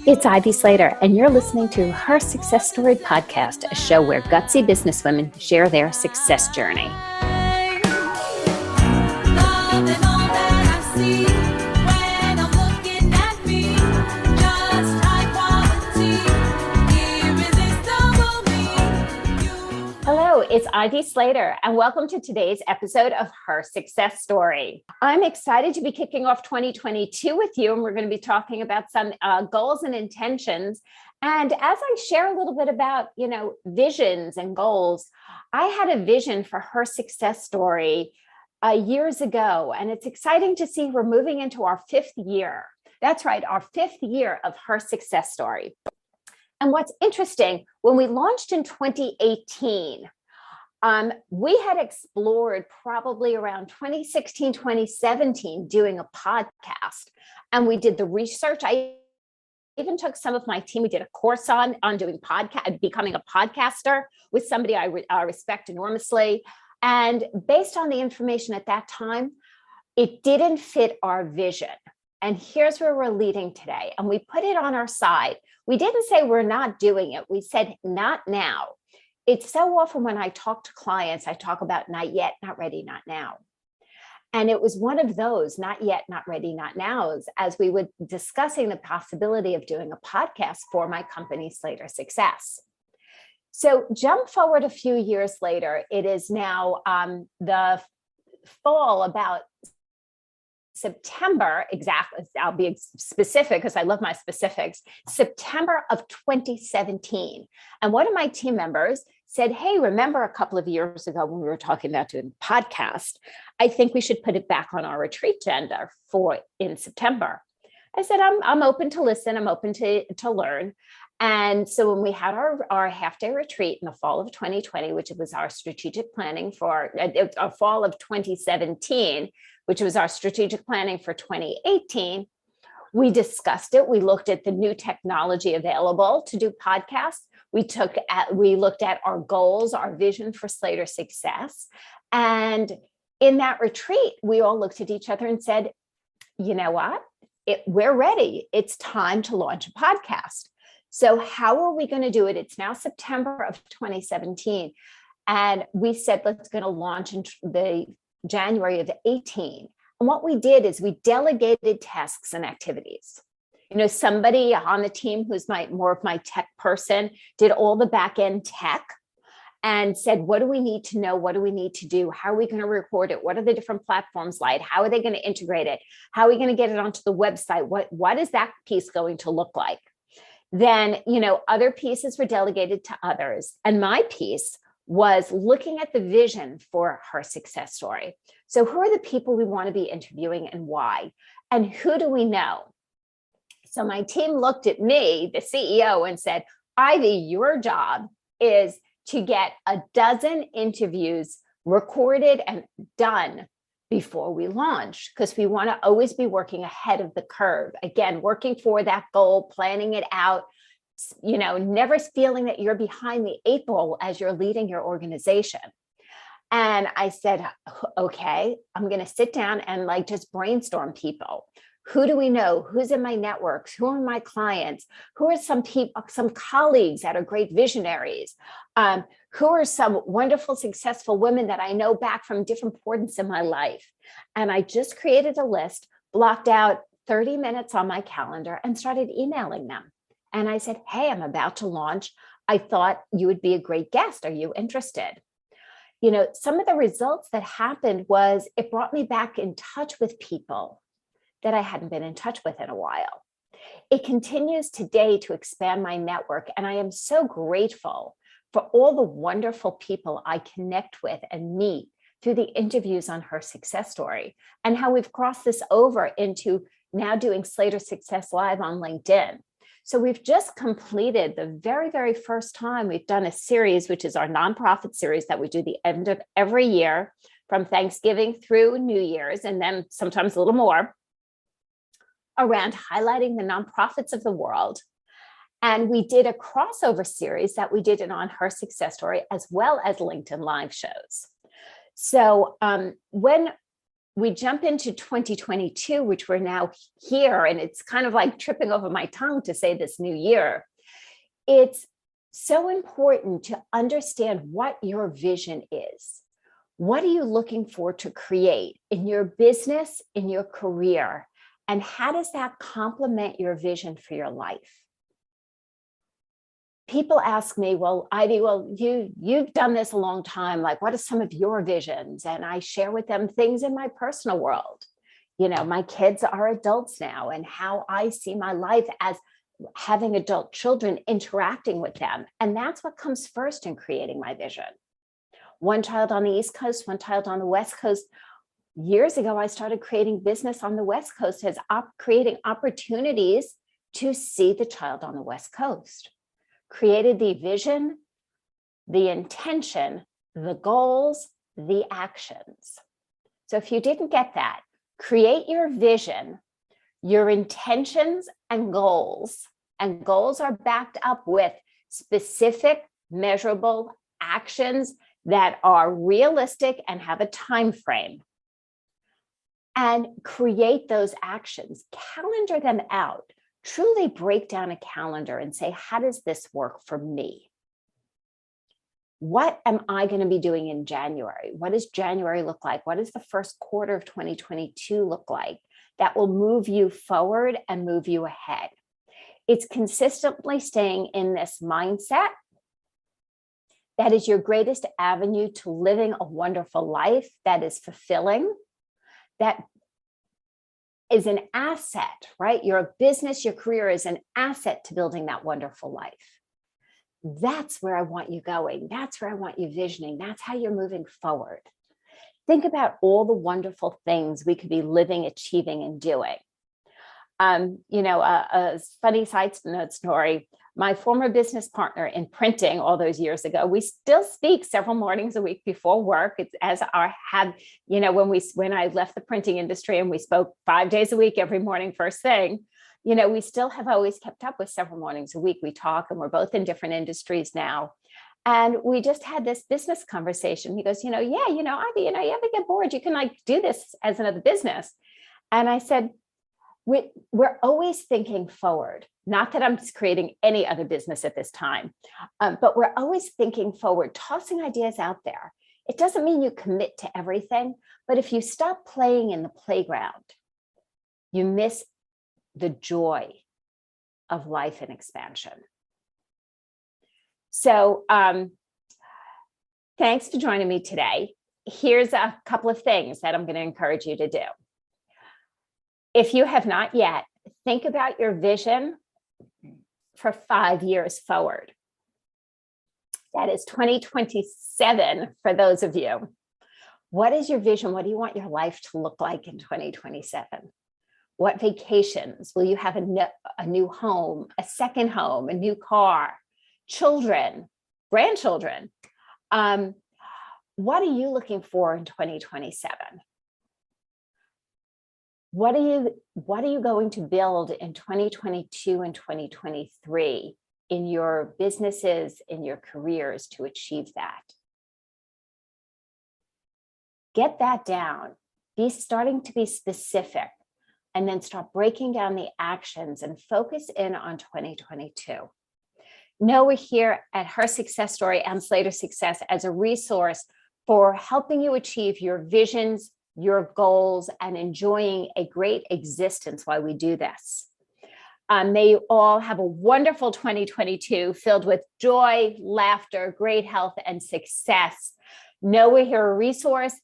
It's Ivy Slater, and you're listening to Her Success Story podcast, a show where gutsy businesswomen share their success journey. Hello, it's Ivy Slater, and welcome to today's episode of Her Success Story. I'm excited to be kicking off 2022 with you, and we're going to be talking about some goals and intentions. And as I share a little bit about, visions and goals, I had a vision for Her Success Story years ago, and it's exciting to see we're moving into our fifth year. That's right, our fifth year of Her Success Story. And what's interesting, when we launched in 2018, we had explored probably around 2016, 2017, doing a podcast. And we did the research. I even took some of my team. We did a course on doing becoming a podcaster with somebody I respect enormously. And based on the information at that time, it didn't fit our vision. And here's where we're leading today. And we put it on our side. We didn't say we're not doing it. We said not now. It's so often when I talk to clients, I talk about not yet, not ready, not now. And it was one of those not yet, not ready, not nows as we were discussing the possibility of doing a podcast for my company, Slater Success. So jump forward a few years later. It is now the fall, about September, exactly, I'll be specific because I love my specifics, September of 2017. And one of my team members said, hey, remember a couple of years ago when we were talking about doing a podcast, I think we should put it back on our retreat agenda in September. I said, I'm open to listen, I'm open to learn. And so when we had our half-day retreat in the fall of 2020, which was our strategic planning for fall of 2017, which was our strategic planning for 2018, we discussed it. We looked at the new technology available to do podcasts. We looked at our goals, our vision for Slater Success. And in that retreat, we all looked at each other and said, you know what? We're ready. It's time to launch a podcast. So how are we going to do it? It's now September of 2017. And we said, let's going to launch in the January of 18. And what we did is we delegated tasks and activities. Somebody on the team who's more of my tech person did all the back end tech and said, what do we need to know? What do we need to do? How are we going to record it? What are the different platforms like? How are they going to integrate it? How are we going to get it onto the website? What is that piece going to look like? Then, other pieces were delegated to others. And my piece was looking at the vision for Her Success Story. So who are the people we want to be interviewing and why? And who do we know? So my team looked at me, the CEO, and said, Ivy, your job is to get a dozen interviews recorded and done before we launch, because we want to always be working ahead of the curve. Again, working for that goal, planning it out, never feeling that you're behind the eight ball as you're leading your organization. And I said, okay, I'm going to sit down and just brainstorm people. Who do we know? Who's in my networks? Who are my clients? Who are some people, some colleagues that are great visionaries? Who are some wonderful, successful women that I know back from different points in my life? And I just created a list, blocked out 30 minutes on my calendar and started emailing them. And I said, hey, I'm about to launch. I thought you would be a great guest. Are you interested? Some of the results that happened was it brought me back in touch with people that I hadn't been in touch with in a while. It continues today to expand my network. And I am so grateful for all the wonderful people I connect with and meet through the interviews on Her Success Story, and how we've crossed this over into now doing Slater Success Live on LinkedIn. So we've just completed the very, very first time we've done a series, which is our nonprofit series that we do the end of every year from Thanksgiving through New Year's, and then sometimes a little more, around highlighting the nonprofits of the world. And we did a crossover series that we did on Her Success Story, as well as LinkedIn live shows. So when we jump into 2022, which we're now here, and it's kind of like tripping over my tongue to say this new year. It's so important to understand what your vision is. What are you looking for to create in your business, in your career? And how does that complement your vision for your life? People ask me, well, Ivy, you've done this a long time. Like, what are some of your visions? And I share with them things in my personal world. You know, my kids are adults now, and how I see my life as having adult children, interacting with them. And that's what comes first in creating my vision. One child on the East Coast, one child on the West Coast. Years ago, I started creating business on the West Coast as creating opportunities to see the child on the West Coast. Created the vision, the intention, the goals, the actions. So if you didn't get that, create your vision, your intentions and goals are backed up with specific, measurable actions that are realistic and have a time frame. And create those actions, calendar them out. Truly break down a calendar and say, how does this work for me? What am I going to be doing in January? What does January look like? What does the first quarter of 2022 look like? That will move you forward and move you ahead. It's consistently staying in this mindset that is your greatest avenue to living a wonderful life that is fulfilling, that is an asset, right? Your business, your career is an asset to building that wonderful life. That's where I want you going. That's where I want you visioning. That's how you're moving forward. Think about all the wonderful things we could be living, achieving, and doing. A funny side note story. My former business partner in printing all those years ago, we still speak several mornings a week before work. It's as our had, when I left the printing industry and we spoke 5 days a week, every morning, first thing, we still have always kept up with several mornings a week. We talk, and we're both in different industries now. And we just had this business conversation. He goes, Ivy, you ever get bored? You can do this as another business. And I said, we're always thinking forward. Not that I'm creating any other business at this time, but we're always thinking forward, tossing ideas out there. It doesn't mean you commit to everything, but if you stop playing in the playground, you miss the joy of life and expansion. So thanks for joining me today. Here's a couple of things that I'm going to encourage you to do. If you have not yet, think about your vision for 5 years forward. That is 2027 for those of you. What is your vision? What do you want your life to look like in 2027? What vacations? Will you have a new home, a second home, a new car, children, grandchildren? What are you looking for in 2027? What are you going to build in 2022 and 2023 in your businesses, in your careers to achieve that? Get that down. Be starting to be specific, and then start breaking down the actions and focus in on 2022. Know we're here at Her Success Story and Slater Success as a resource for helping you achieve your visions, your goals, and enjoying a great existence while we do this. May you all have a wonderful 2022 filled with joy, laughter, great health, and success. Know we're here a resource.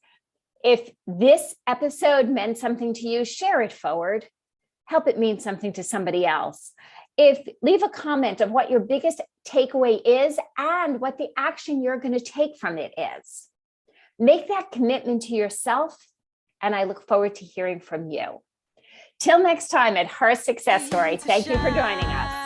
If this episode meant something to you, share it forward. Help it mean something to somebody else. Leave a comment of what your biggest takeaway is and what the action you're going to take from it is. Make that commitment to yourself, and I look forward to hearing from you. Till next time at Her Success Story, thank you for joining us.